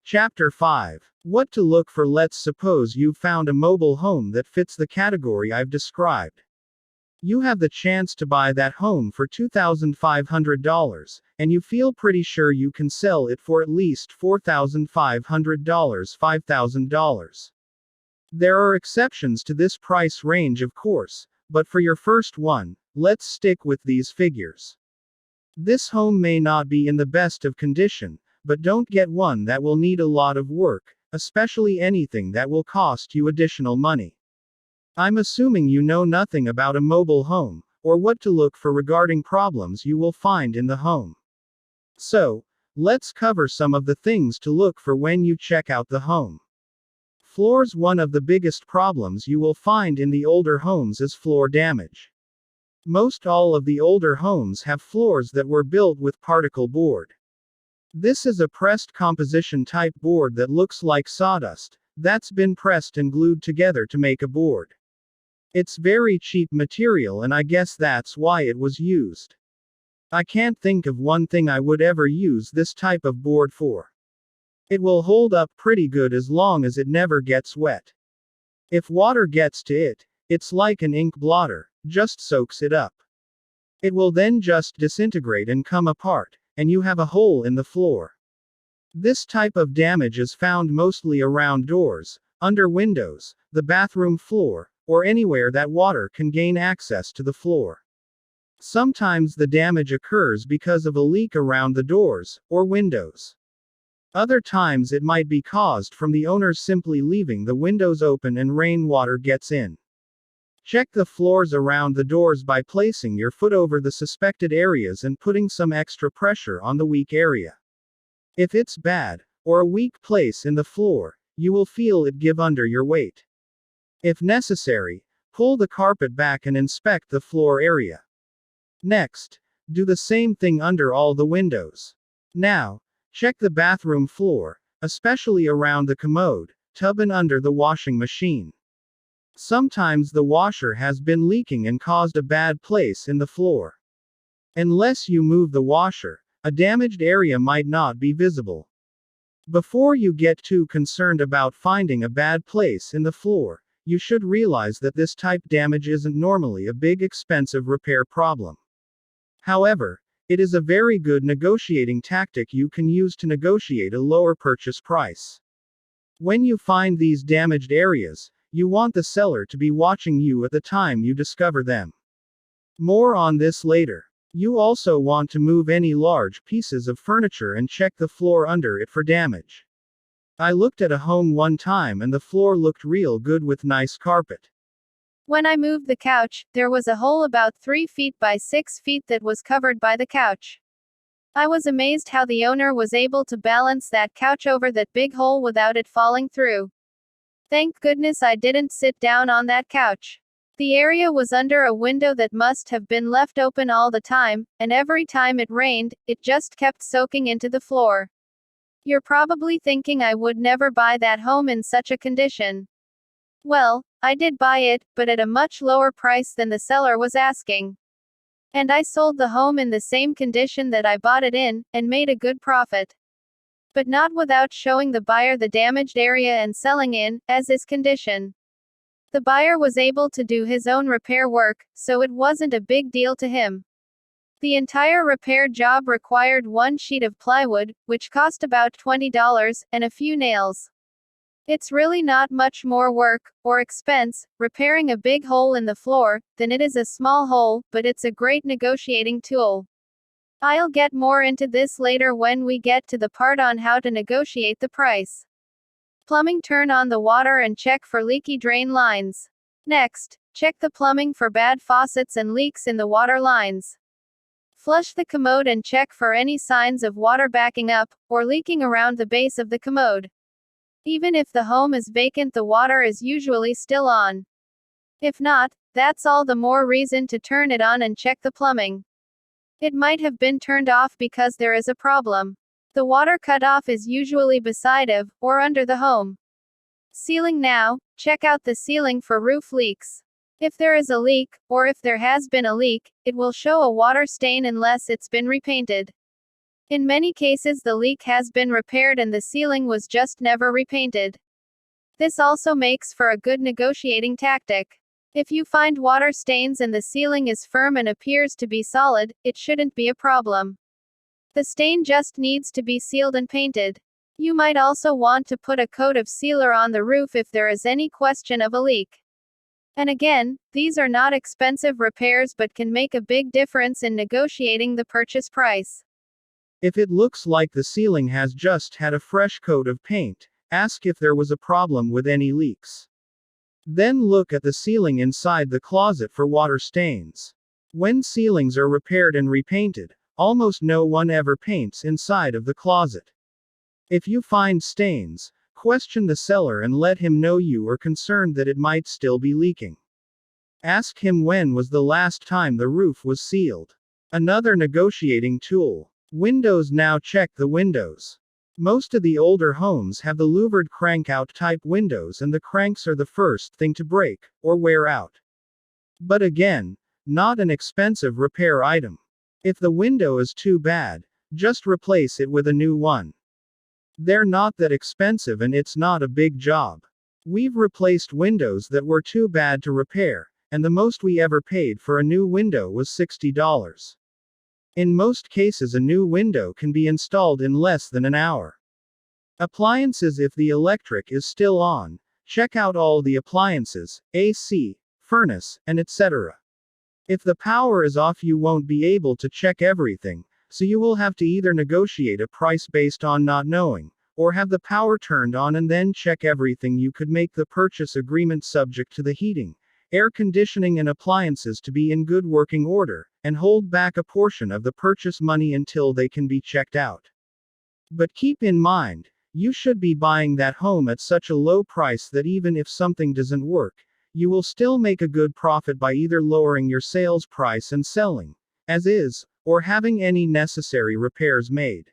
Chapter 5. What to look for. Let's suppose you've found a mobile home that fits the category I've described. You have the chance to buy that home for $2,500, and you feel pretty sure you can sell it for at least $4,500, $5,000. There are exceptions to this price range, of course, but for your first one, let's stick with these figures. This home may not be in the best of condition, but don't get one that will need a lot of work, especially anything that will cost you additional money. I'm assuming you know nothing about a mobile home, or what to look for regarding problems you will find in the home. So, let's cover some of the things to look for when you check out the home. Floors. One of the biggest problems you will find in the older homes is floor damage. Most all of the older homes have floors that were built with particle board. This is a pressed composition type board that looks like sawdust, that's been pressed and glued together to make a board. It's very cheap material, and I guess that's why it was used. I can't think of one thing I would ever use this type of board for. It will hold up pretty good as long as it never gets wet. If water gets to it, it's like an ink blotter, just soaks it up. It will then just disintegrate and come apart, and you have a hole in the floor. This type of damage is found mostly around doors, under windows, the bathroom floor, or anywhere that water can gain access to the floor. Sometimes the damage occurs because of a leak around the doors, or windows. Other times it might be caused from the owners simply leaving the windows open and rainwater gets in. Check the floors around the doors by placing your foot over the suspected areas and putting some extra pressure on the weak area. If it's bad, or a weak place in the floor, you will feel it give under your weight. If necessary, pull the carpet back and inspect the floor area. Next, do the same thing under all the windows. Now, check the bathroom floor, especially around the commode, tub and under the washing machine. Sometimes the washer has been leaking and caused a bad place in the floor. Unless you move the washer, a damaged area might not be visible. Before you get too concerned about finding a bad place in the floor, you should realize that this type damage isn't normally a big expensive repair problem. However, it is a very good negotiating tactic you can use to negotiate a lower purchase price. When you find these damaged areas, you want the seller to be watching you at the time you discover them. More on this later. You also want to move any large pieces of furniture and check the floor under it for damage. I looked at a home one time and the floor looked real good with nice carpet. When I moved the couch, there was a hole about 3 feet by 6 feet that was covered by the couch. I was amazed how the owner was able to balance that couch over that big hole without it falling through. Thank goodness I didn't sit down on that couch. The area was under a window that must have been left open all the time, and every time it rained, it just kept soaking into the floor. You're probably thinking I would never buy that home in such a condition. Well, I did buy it, but at a much lower price than the seller was asking. And I sold the home in the same condition that I bought it in, and made a good profit. But not without showing the buyer the damaged area and selling in, as is condition. The buyer was able to do his own repair work, so it wasn't a big deal to him. The entire repair job required one sheet of plywood, which cost about $20, and a few nails. It's really not much more work, or expense, repairing a big hole in the floor, than it is a small hole, but it's a great negotiating tool. I'll get more into this later when we get to the part on how to negotiate the price. Plumbing. Turn on the water and check for leaky drain lines. Next, check the plumbing for bad faucets and leaks in the water lines. Flush the commode and check for any signs of water backing up, or leaking around the base of the commode. Even if the home is vacant, the water is usually still on. If not, that's all the more reason to turn it on and check the plumbing. It might have been turned off because there is a problem. The water cutoff is usually beside of, or under the home. Ceiling. Now, check out the ceiling for roof leaks. If there is a leak, or if there has been a leak, it will show a water stain unless it's been repainted. In many cases, the leak has been repaired and the ceiling was just never repainted. This also makes for a good negotiating tactic. If you find water stains and the ceiling is firm and appears to be solid, it shouldn't be a problem. The stain just needs to be sealed and painted. You might also want to put a coat of sealer on the roof if there is any question of a leak. And again, these are not expensive repairs but can make a big difference in negotiating the purchase price. If it looks like the ceiling has just had a fresh coat of paint, ask if there was a problem with any leaks. Then look at the ceiling inside the closet for water stains. When ceilings are repaired and repainted, almost no one ever paints inside of the closet. If you find stains, question the seller and let him know you are concerned that it might still be leaking. Ask him when was the last time the roof was sealed. Another negotiating tool. Windows. Now check the windows. Most of the older homes have the louvered crank-out type windows and the cranks are the first thing to break, or wear out. But again, not an expensive repair item. If the window is too bad, just replace it with a new one. They're not that expensive and it's not a big job. We've replaced windows that were too bad to repair, and the most we ever paid for a new window was $60. In most cases, a new window can be installed in less than an hour. Appliances. If the electric is still on, check out all the appliances, AC, furnace, and etc. If the power is off, you won't be able to check everything, so you will have to either negotiate a price based on not knowing, or have the power turned on and then check everything. You could make the purchase agreement subject to the heating, air conditioning, and appliances to be in good working order, and hold back a portion of the purchase money until they can be checked out. But keep in mind, you should be buying that home at such a low price that even if something doesn't work, you will still make a good profit by either lowering your sales price and selling as is, or having any necessary repairs made.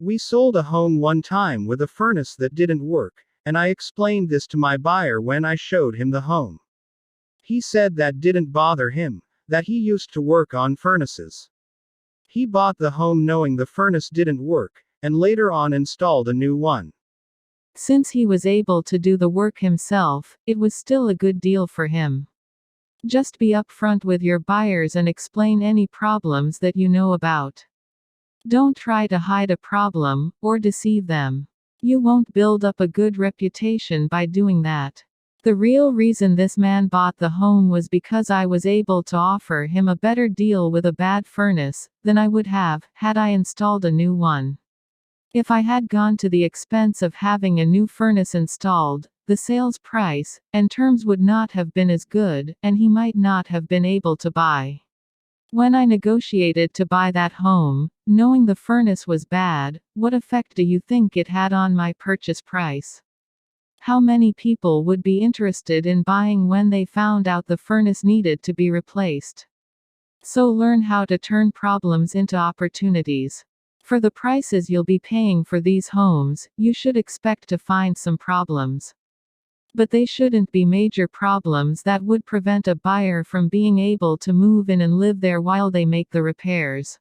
We sold a home one time with a furnace that didn't work, and I explained this to my buyer when I showed him the home. He said that didn't bother him, that he used to work on furnaces. He bought the home knowing the furnace didn't work, and later on installed a new one. Since he was able to do the work himself, it was still a good deal for him. Just be upfront with your buyers and explain any problems that you know about. Don't try to hide a problem, or deceive them. You won't build up a good reputation by doing that. The real reason this man bought the home was because I was able to offer him a better deal with a bad furnace than I would have had I installed a new one. If I had gone to the expense of having a new furnace installed, the sales price and terms would not have been as good, and he might not have been able to buy. When I negotiated to buy that home, knowing the furnace was bad, what effect do you think it had on my purchase price? How many people would be interested in buying when they found out the furnace needed to be replaced? So learn how to turn problems into opportunities. For the prices you'll be paying for these homes, you should expect to find some problems. But they shouldn't be major problems that would prevent a buyer from being able to move in and live there while they make the repairs.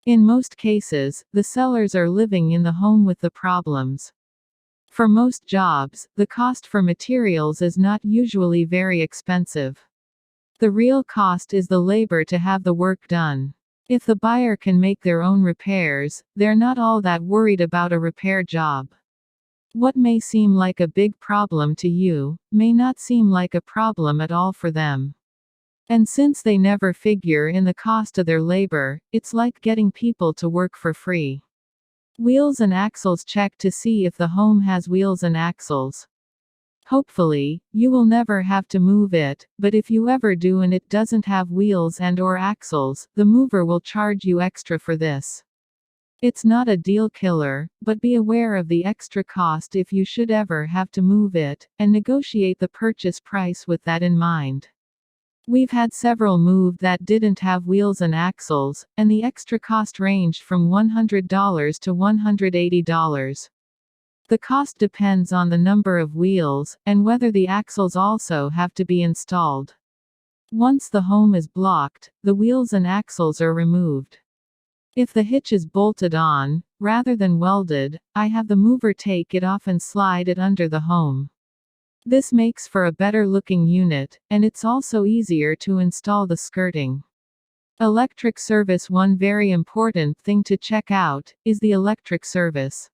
In most cases, the sellers are living in the home with the problems. For most jobs, the cost for materials is not usually very expensive. The real cost is the labor to have the work done. If the buyer can make their own repairs, they're not all that worried about a repair job. What may seem like a big problem to you, may not seem like a problem at all for them. And since they never figure in the cost of their labor, it's like getting people to work for free. Wheels and axles. Check to see if the home has wheels and axles. Hopefully, you will never have to move it, but if you ever do and it doesn't have wheels and/or axles, the mover will charge you extra for this. It's not a deal killer, but be aware of the extra cost if you should ever have to move it, and negotiate the purchase price with that in mind. We've had several move that didn't have wheels and axles, and the extra cost ranged from $100 to $180. The cost depends on the number of wheels, and whether the axles also have to be installed. Once the home is blocked, the wheels and axles are removed. If the hitch is bolted on, rather than welded, I have the mover take it off and slide it under the home. This makes for a better looking unit, and it's also easier to install the skirting. Electric service. One very important thing to check out is the electric service.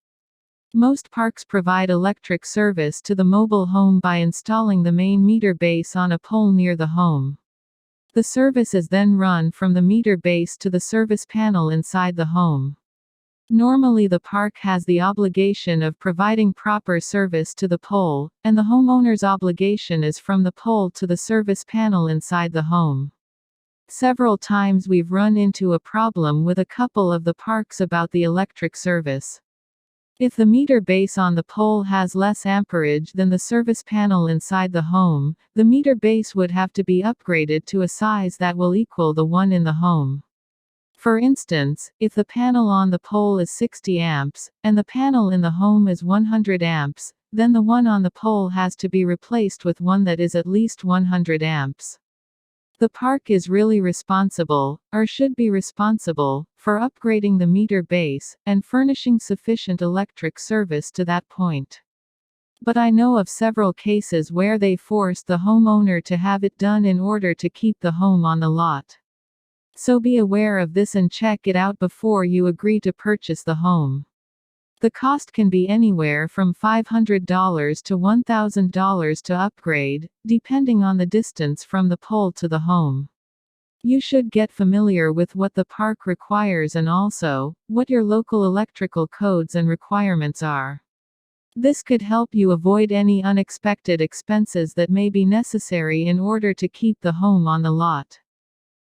Most parks provide electric service to the mobile home by installing the main meter base on a pole near the home. The service is then run from the meter base to the service panel inside the home. Normally the park has the obligation of providing proper service to the pole, and the homeowner's obligation is from the pole to the service panel inside the home. Several times we've run into a problem with a couple of the parks about the electric service. If the meter base on the pole has less amperage than the service panel inside the home, the meter base would have to be upgraded to a size that will equal the one in the home. For instance, if the panel on the pole is 60 amps, and the panel in the home is 100 amps, then the one on the pole has to be replaced with one that is at least 100 amps. The park is really responsible, or should be responsible, for upgrading the meter base, and furnishing sufficient electric service to that point. But I know of several cases where they forced the homeowner to have it done in order to keep the home on the lot. So be aware of this and check it out before you agree to purchase the home. The cost can be anywhere from $500 to $1,000 to upgrade, depending on the distance from the pole to the home. You should get familiar with what the park requires and also what your local electrical codes and requirements are. This could help you avoid any unexpected expenses that may be necessary in order to keep the home on the lot.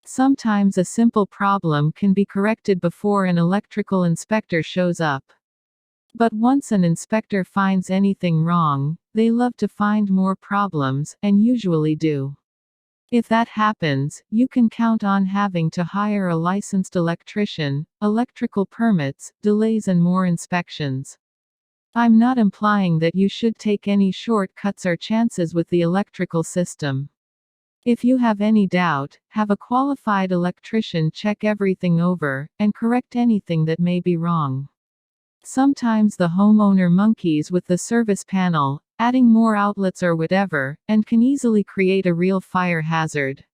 Sometimes a simple problem can be corrected before an electrical inspector shows up. But once an inspector finds anything wrong, they love to find more problems, and usually do. If that happens, you can count on having to hire a licensed electrician, electrical permits, delays and more inspections. I'm not implying that you should take any shortcuts or chances with the electrical system. If you have any doubt, have a qualified electrician check everything over, and correct anything that may be wrong. Sometimes the homeowner monkeys with the service panel, adding more outlets or whatever, and can easily create a real fire hazard.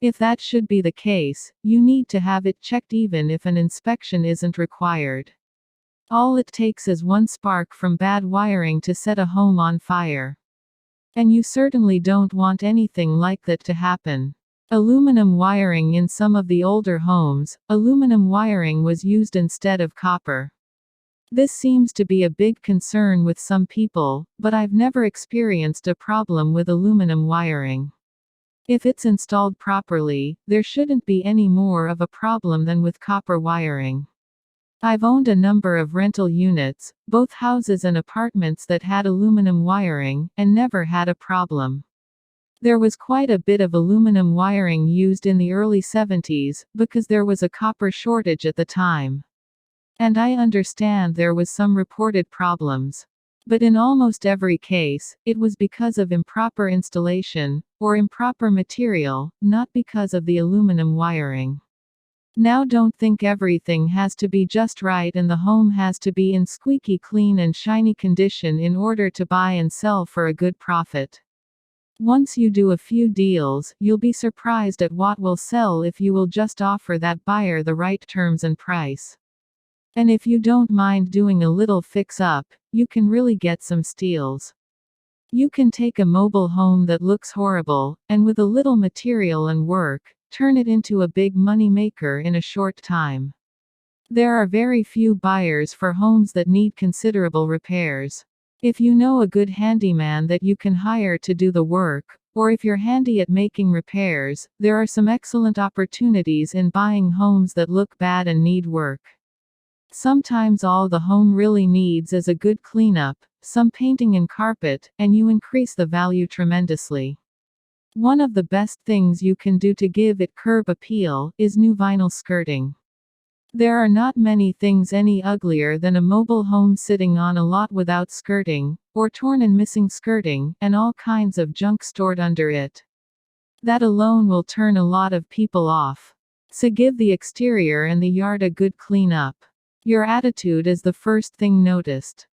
If that should be the case, you need to have it checked even if an inspection isn't required. All it takes is one spark from bad wiring to set a home on fire. And you certainly don't want anything like that to happen. Aluminum wiring. In some of the older homes, aluminum wiring was used instead of copper. This seems to be a big concern with some people, but I've never experienced a problem with aluminum wiring. If it's installed properly, there shouldn't be any more of a problem than with copper wiring. I've owned a number of rental units, both houses and apartments, that had aluminum wiring, and never had a problem. There was quite a bit of aluminum wiring used in the early 70s, because there was a copper shortage at the time. And I understand there was some reported problems. But in almost every case, it was because of improper installation, or improper material, not because of the aluminum wiring. Now don't think everything has to be just right and the home has to be in squeaky clean and shiny condition in order to buy and sell for a good profit. Once you do a few deals, you'll be surprised at what will sell if you will just offer that buyer the right terms and price. And if you don't mind doing a little fix-up, you can really get some steals. You can take a mobile home that looks horrible, and with a little material and work, turn it into a big money maker in a short time. There are very few buyers for homes that need considerable repairs. If you know a good handyman that you can hire to do the work, or if you're handy at making repairs, there are some excellent opportunities in buying homes that look bad and need work. Sometimes all the home really needs is a good cleanup, some painting and carpet, and you increase the value tremendously. One of the best things you can do to give it curb appeal is new vinyl skirting. There are not many things any uglier than a mobile home sitting on a lot without skirting, or torn and missing skirting, and all kinds of junk stored under it. That alone will turn a lot of people off. So give the exterior and the yard a good clean up. Your attitude is the first thing noticed.